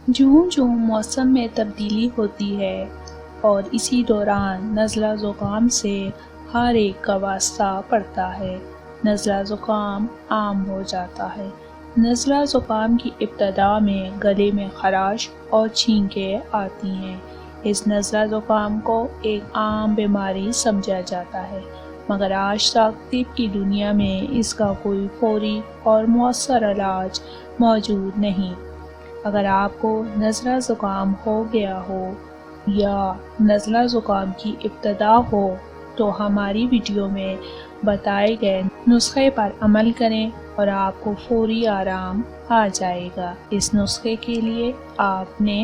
جوں جوں موسم میں تبدیلی ہوتی ہے اور اسی دوران نزلہ زکام سے ہر ایک کا واسطہ پڑتا ہے، نزلہ زکام عام ہو جاتا ہے۔ نزلہ زکام کی ابتدا میں گلے میں خراش اور چھینکیں آتی ہیں۔ اس نزلہ زکام کو ایک عام بیماری سمجھا جاتا ہے، مگر آج تک طب کی دنیا میں اس کا کوئی فوری اور مؤثر علاج موجود نہیں۔ اگر آپ کو نزلہ زکام ہو گیا ہو یا نزلہ زکام کی ابتدا ہو تو ہماری ویڈیو میں بتائے گئے نسخے پر عمل کریں اور آپ کو فوری آرام آ جائے گا۔ اس نسخے کے لیے آپ نے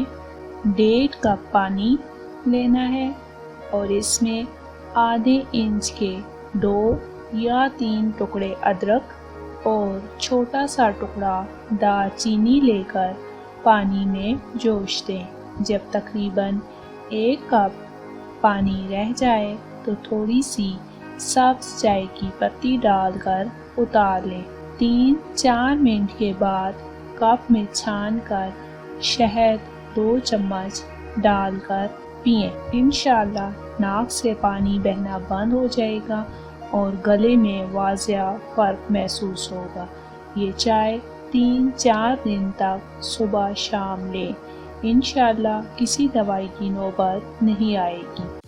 1.5 کپ پانی لینا ہے اور اس میں آدھے انچ کے 2 یا 3 ٹکڑے ادرک اور چھوٹا سا ٹکڑا دار چینی لے کر پانی میں جوش دیں۔ جب تقریباً 1 کپ پانی رہ جائے تو تھوڑی سی سبز چائے کی پتی ڈال کر اتار لیں۔ 3-4 منٹ کے بعد کپ میں چھان کر شہد 2 چمچ ڈال کر پئیں۔ انشاءاللہ ناک سے پانی بہنا بند ہو جائے گا اور گلے میں واضح فرق محسوس ہوگا۔ یہ چائے 3-4 دن تک صبح شام لیں، انشاءاللہ کسی دوائی کی نوبت نہیں آئے گی۔